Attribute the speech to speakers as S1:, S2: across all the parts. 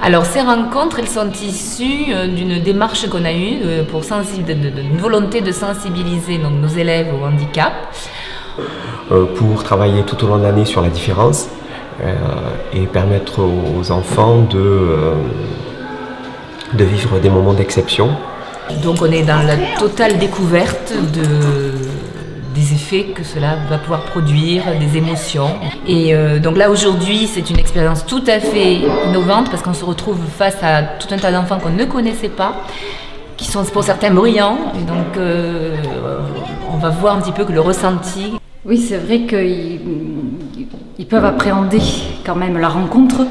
S1: Alors ces rencontres, elles sont issues d'une démarche qu'on a eue d'une volonté de sensibiliser donc, nos élèves au handicap.
S2: Pour travailler tout au long de l'année sur la différence et permettre aux enfants de vivre des moments d'exception.
S1: Donc on est dans la totale découverte des effets que cela va pouvoir produire, des émotions. Et donc là aujourd'hui c'est une expérience tout à fait innovante parce qu'on se retrouve face à tout un tas d'enfants qu'on ne connaissait pas, qui sont pour certains bruyants. Et donc on va voir un petit peu que le ressenti.
S3: Oui, c'est vrai qu'ils peuvent appréhender quand même la rencontre.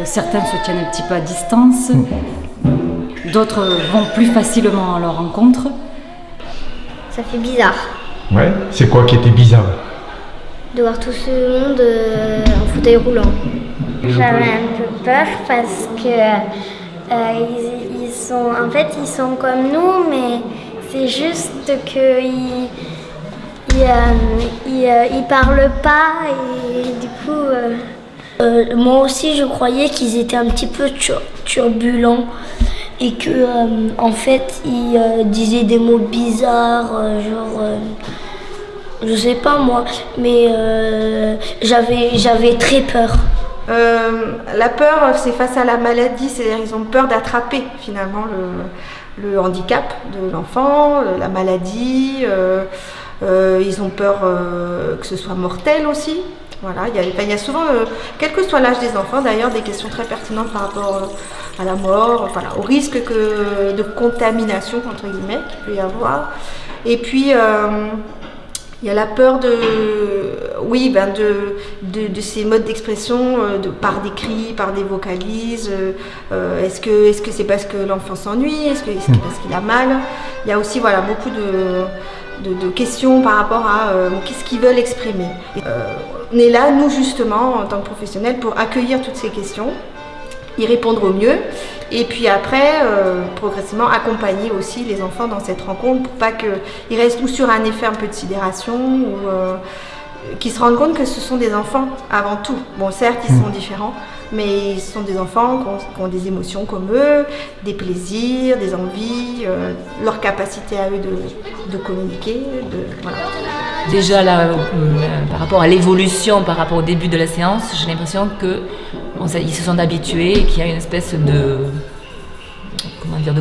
S3: Certains se tiennent un petit peu à distance. D'autres vont plus facilement à leur rencontre.
S4: Ça fait bizarre.
S5: Ouais, c'est quoi qui était bizarre?
S4: De voir tout ce monde en fauteuil roulant. J'avais un peu peur parce que ils sont comme nous, mais c'est juste qu'ils parlent pas et du coup.
S6: Moi aussi, je croyais qu'ils étaient un petit peu turbulents et que, en fait, ils disaient des mots bizarres, je sais pas moi, mais j'avais très peur.
S7: La peur, c'est face à la maladie, c'est-à-dire ils ont peur d'attraper finalement le handicap de l'enfant, la maladie. Ils ont peur que ce soit mortel aussi. Voilà, il y a souvent, quel que soit l'âge des enfants d'ailleurs, des questions très pertinentes par rapport à la mort, voilà, au risque de contamination entre guillemets qu'il peut y avoir. Et puis il y a la peur de ces modes d'expression par des cris, par des vocalises. Est-ce que c'est parce que l'enfant s'ennuie? Est-ce que c'est parce qu'il a mal? Il y a aussi beaucoup de questions par rapport à qu'est-ce qu'ils veulent exprimer. On est là, nous justement, en tant que professionnels, pour accueillir toutes ces questions, y répondre au mieux, et puis après, progressivement, accompagner aussi les enfants dans cette rencontre pour pas qu'ils restent ou sur un effet un peu de sidération, ou qu'ils se rendent compte que ce sont des enfants avant tout. Bon, certes, ils sont différents, mais ils sont des enfants qui ont des émotions comme eux, des plaisirs, des envies, leur capacité à eux de communiquer. Voilà.
S1: Déjà là, par rapport à l'évolution, par rapport au début de la séance, j'ai l'impression qu'ils se sont habitués, qu'il y a une espèce de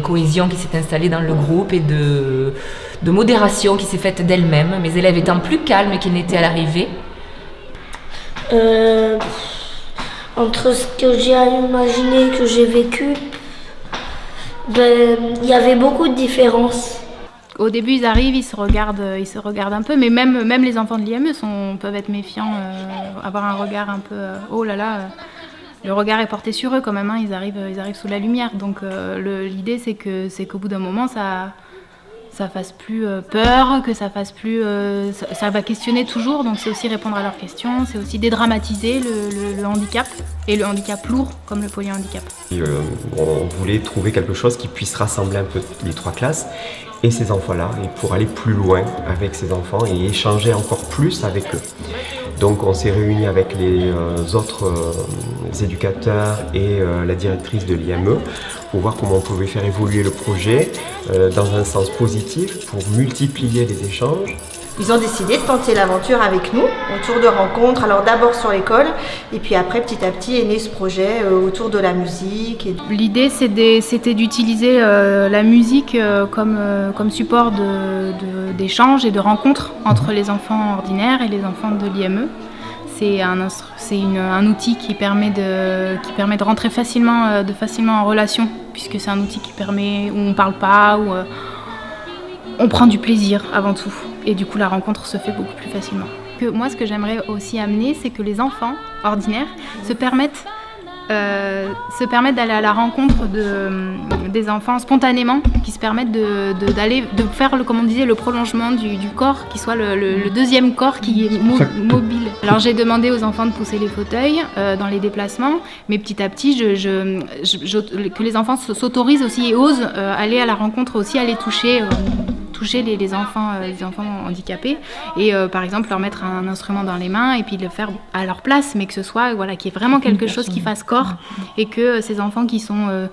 S1: cohésion qui s'est installée dans le groupe et de modération qui s'est faite d'elle-même. Mes élèves étant plus calmes qu'ils n'étaient à l'arrivée.
S6: Entre ce que j'ai imaginé et que j'ai vécu, il y avait beaucoup de différences.
S8: Au début, ils arrivent, ils se regardent un peu, mais même les enfants de l'IME peuvent être méfiants, avoir un regard un peu oh là là. Le regard est porté sur eux quand même, ils arrivent sous la lumière. Donc l'idée c'est qu'au bout d'un moment ça fasse plus peur, que ça fasse plus, ça va questionner toujours. Donc c'est aussi répondre à leurs questions, c'est aussi dédramatiser le handicap et le handicap lourd comme le polyhandicap.
S2: On voulait trouver quelque chose qui puisse rassembler un peu les trois classes et ces enfants-là, et pour aller plus loin avec ces enfants et échanger encore plus avec eux. Donc on s'est réunis avec les autres éducateurs et la directrice de l'IME pour voir comment on pouvait faire évoluer le projet dans un sens positif pour multiplier les échanges.
S7: Ils ont décidé de tenter l'aventure avec nous, autour de rencontres, alors d'abord sur l'école, et puis après petit à petit est né ce projet autour de la musique.
S8: L'idée c'était d'utiliser la musique comme support d'échange et de rencontre entre les enfants ordinaires et les enfants de l'IME. C'est un outil qui permet de rentrer facilement en relation, puisque c'est un outil qui permet où on ne parle pas, où on prend du plaisir avant tout. Et du coup, la rencontre se fait beaucoup plus facilement. Moi, ce que j'aimerais aussi amener, c'est que les enfants ordinaires se permettent d'aller à la rencontre des enfants spontanément, qui se permettent de faire, comme on disait, le prolongement du corps, qui soit le deuxième corps qui est mobile. Alors j'ai demandé aux enfants de pousser les fauteuils dans les déplacements, mais petit à petit, que les enfants s'autorisent aussi et osent aller à la rencontre aussi, aller toucher toucher les enfants handicapés et par exemple leur mettre un instrument dans les mains et puis le faire à leur place, mais que ce soit qu'il y ait vraiment quelque chose qui fasse corps et que ces enfants qui sont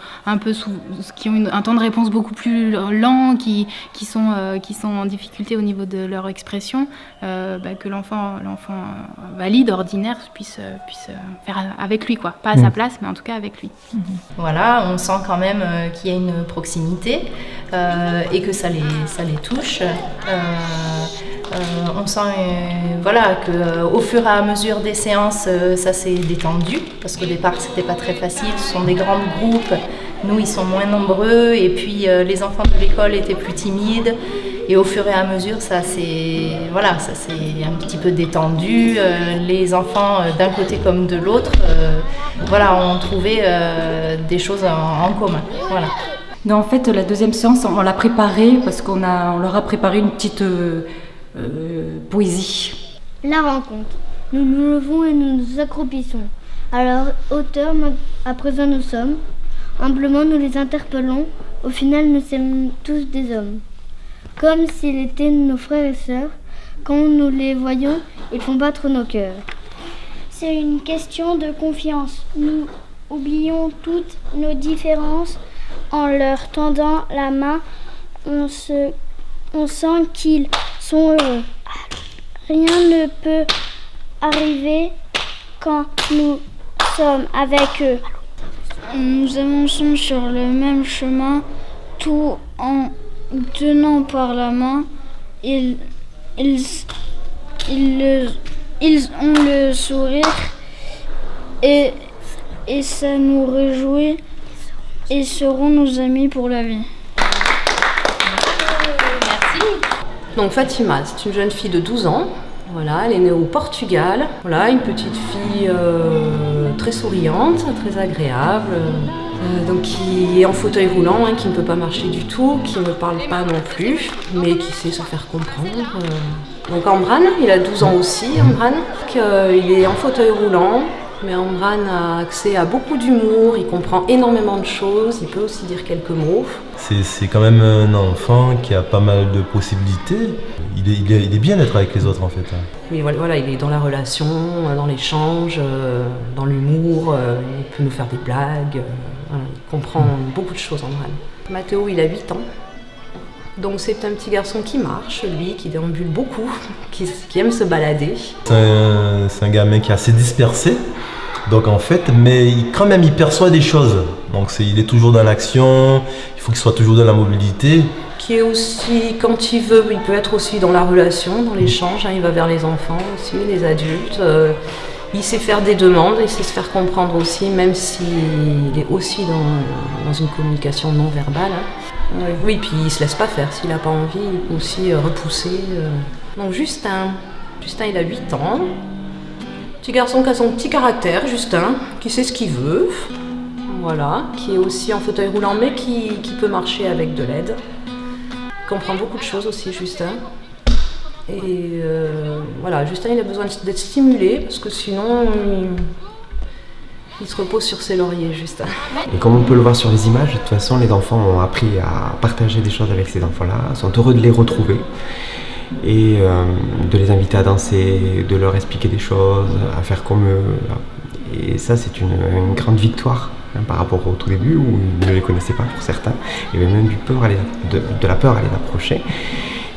S8: qui ont un temps de réponse beaucoup plus lent, qui sont en difficulté au niveau de leur expression, que l'enfant valide, ordinaire, puisse faire avec lui, quoi. Pas à sa place, mais en tout cas avec lui.
S9: Voilà, on sent quand même qu'il y a une proximité et que ça les touche. On sent qu'au fur et à mesure des séances, ça s'est détendu, parce qu'au départ, c'était pas très facile. Ce sont des grands groupes. Nous, ils sont moins nombreux, et puis les enfants de l'école étaient plus timides. Et au fur et à mesure, ça s'est un petit peu détendu. Les enfants, d'un côté comme de l'autre, ont trouvé des choses en commun. Voilà.
S3: Non, en fait, la deuxième séance, on l'a préparée parce qu'on leur a préparé une petite poésie.
S4: La rencontre. Nous nous levons et nous nous accroupissons. À leur hauteur, à présent nous sommes. Humblement, nous les interpellons. Au final, nous sommes tous des hommes. Comme s'ils étaient nos frères et sœurs. Quand nous les voyons, ils font battre nos cœurs. C'est une question de confiance. Nous oublions toutes nos différences. En leur tendant la main, on sent qu'ils sont heureux. Rien ne peut arriver quand nous sommes avec eux. Nous avançons sur le même chemin, tout en tenant par la main. Ils ont le sourire et ça nous réjouit et seront nos amis pour la vie.
S9: Merci.
S10: Donc Fatima, c'est une jeune fille de 12 ans. Voilà, elle est née au Portugal. Voilà, une petite fille très souriante, très agréable, donc qui est en fauteuil roulant, qui ne peut pas marcher du tout, qui ne parle pas non plus, mais qui sait se faire comprendre. Donc Ambran, il a 12 ans aussi, Ambran. Il est en fauteuil roulant, mais Ambran a accès à beaucoup d'humour, il comprend énormément de choses, il peut aussi dire quelques mots.
S11: C'est quand même un enfant qui a pas mal de possibilités. Il est bien d'être avec les autres en fait.
S10: Oui, voilà, il est dans la relation, dans l'échange, dans l'humour, il peut nous faire des blagues, voilà, il comprend beaucoup de choses en vrai. Mathéo, il a 8 ans, donc c'est un petit garçon qui marche, lui, qui déambule beaucoup, qui aime se balader.
S11: C'est un gamin qui est assez dispersé, donc en fait, mais quand même il perçoit des choses. Donc il est toujours dans l'action, il faut qu'il soit toujours dans la mobilité.
S10: Qui est aussi, quand il veut, il peut être aussi dans la relation, dans l'échange, il va vers les enfants aussi, les adultes. Il sait faire des demandes, il sait se faire comprendre aussi, même s'il est aussi dans une communication non verbale. Oui, puis il ne se laisse pas faire, s'il n'a pas envie, il peut aussi repousser. Donc Justin, il a 8 ans. Petit garçon qui a son petit caractère, Justin, qui sait ce qu'il veut. Voilà, qui est aussi en fauteuil roulant, mais qui peut marcher avec de l'aide. Il comprend beaucoup de choses aussi, Justin. Et voilà, Justin, il a besoin d'être stimulé, parce que sinon, il se repose sur ses lauriers, Justin.
S2: Et comme on peut le voir sur les images, de toute façon, les enfants ont appris à partager des choses avec ces enfants-là, sont heureux de les retrouver et de les inviter à danser, de leur expliquer des choses, à faire comme eux. Et ça, c'est une grande victoire par rapport au tout début où ils ne les connaissaient pas pour certains. Il y avait même de la peur à les approcher.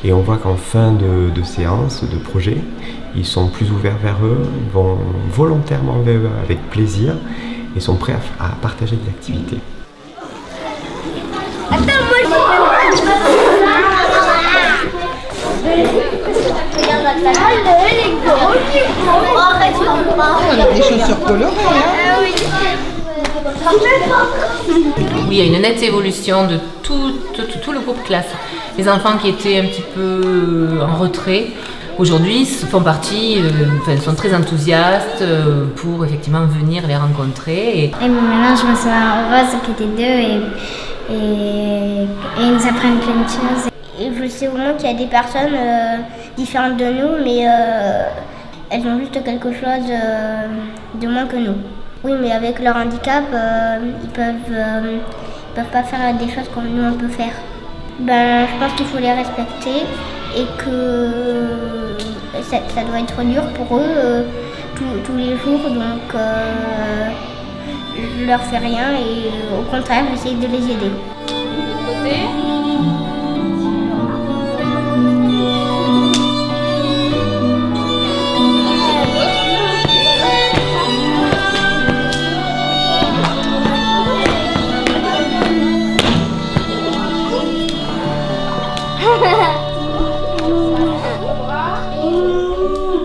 S2: Et on voit qu'en fin de séance, de projet, ils sont plus ouverts vers eux, ils vont volontairement vers eux avec plaisir et sont prêts à partager des activités.
S12: Des chaussures colorées,
S1: Oui, il y a une nette évolution de tout le groupe classe. Les enfants qui étaient un petit peu en retrait, aujourd'hui font partie, sont très enthousiastes pour effectivement venir les rencontrer.
S4: Et maintenant, je me sens heureuse qu'ils étaient deux et ils nous apprennent plein de choses. Et je sais vraiment qu'il y a des personnes différentes de nous, mais elles ont juste quelque chose de moins que nous. Oui, mais avec leur handicap, ils peuvent pas faire des choses comme nous on peut faire. Je pense qu'il faut les respecter et que ça doit être dur pour eux tous les jours. Donc je leur fais rien et au contraire j'essaie de les aider.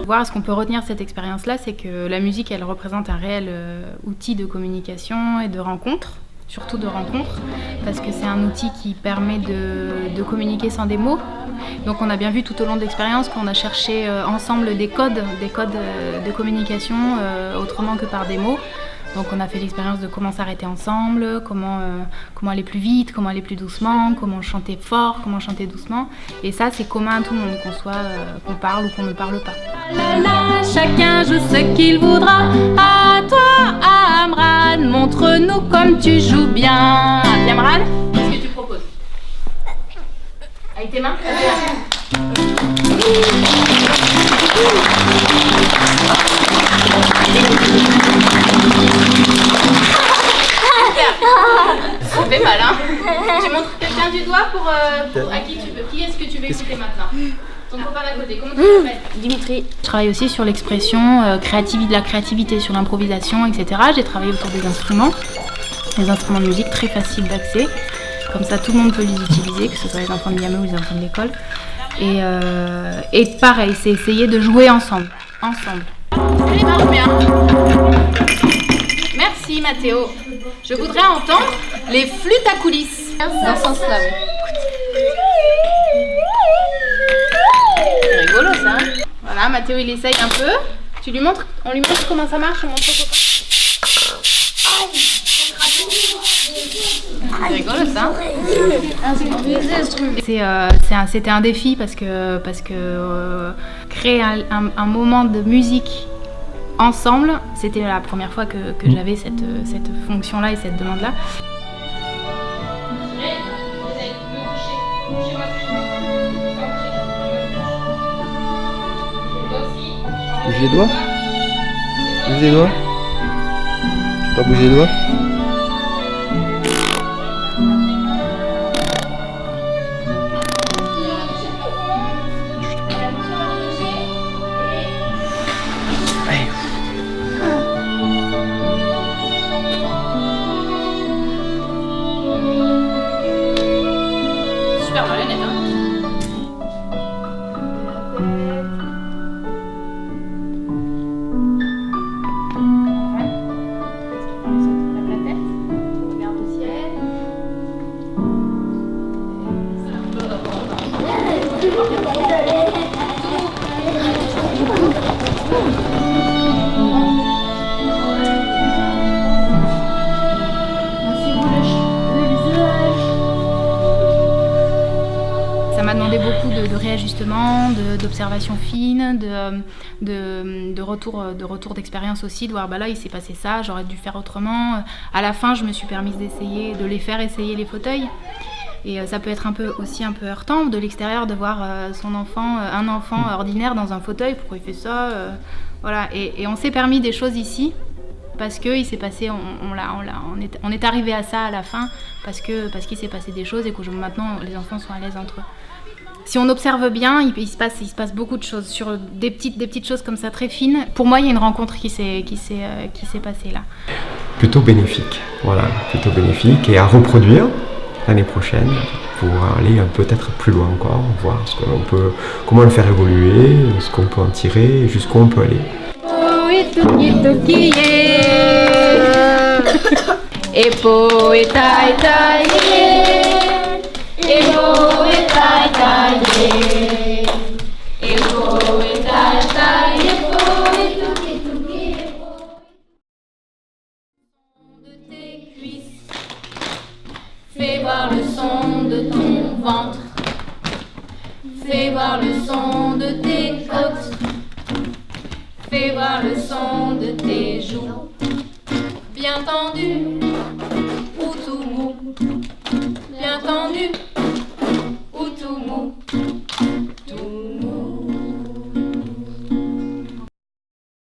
S8: Voir ce qu'on peut retenir de cette expérience-là, c'est que la musique, elle représente un réel outil de communication et de rencontre, surtout de rencontre, parce que c'est un outil qui permet de communiquer sans des mots. Donc on a bien vu tout au long de l'expérience qu'on a cherché ensemble des codes de communication autrement que par des mots. Donc on a fait l'expérience de comment s'arrêter ensemble, comment aller plus vite, comment aller plus doucement, comment chanter fort, comment chanter doucement. Et ça, c'est commun à tout le monde, qu'on parle ou qu'on ne parle pas.
S13: La la, chacun joue ce qu'il voudra. À toi, Amran, montre-nous comme tu joues bien. Bien, Amran, qu'est-ce que tu proposes? Avec tes mains? Ça fait mal, hein? Tu montres quelqu'un du doigt pour à qui tu veux. Qui est-ce que tu veux écouter maintenant? Ton copain d'à côté, comment tu t'appelles?
S8: Dimitri. Je travaille aussi sur l'expression, de la créativité, sur l'improvisation, etc. J'ai travaillé autour des instruments de musique très faciles d'accès. Comme ça, tout le monde peut les utiliser, que ce soit les enfants de l'IME ou les enfants de l'école. Et pareil, c'est essayer de jouer ensemble.
S13: Il marche bien. Merci Mathéo. Je voudrais entendre les flûtes à coulisses. Dans ce sens-là, oui. C'est rigolo ça, hein? Voilà, Mathéo il essaye un peu. On lui montre comment ça marche, on montre au copain. C'est rigolo ça.
S8: C'était un défi parce que créer un moment de musique ensemble, c'était la première fois que j'avais cette fonction-là et cette demande-là.
S14: Bouge les doigts. Bouge les doigts. Tu peux pas bouger les doigts.
S13: Super marionnette, hein?
S8: Ça m'a demandé beaucoup de réajustement, d'observation fine, de retour d'expérience aussi, de voir là il s'est passé ça, j'aurais dû faire autrement. À la fin je me suis permise de les faire essayer les fauteuils. Et ça peut être un peu heurtant de l'extérieur de voir un enfant ordinaire dans un fauteuil, pourquoi il fait ça, voilà. Et on s'est permis des choses ici parce que il s'est passé, on est arrivé à ça à la fin parce qu'il s'est passé des choses et que maintenant les enfants sont à l'aise entre eux. Si on observe bien, il se passe beaucoup de choses sur des petites choses comme ça très fines. Pour moi, il y a une rencontre qui s'est passée là.
S2: Plutôt bénéfique, voilà, plutôt bénéfique et à reproduire l'année prochaine pour aller peut-être plus loin encore, voir comment le faire évoluer, ce qu'on peut en tirer et jusqu'où on peut aller.
S13: Fais voir le son de ton ventre. Fais voir le son de tes côtes. Fais voir le son de tes joues. Bien tendu ou tout mou.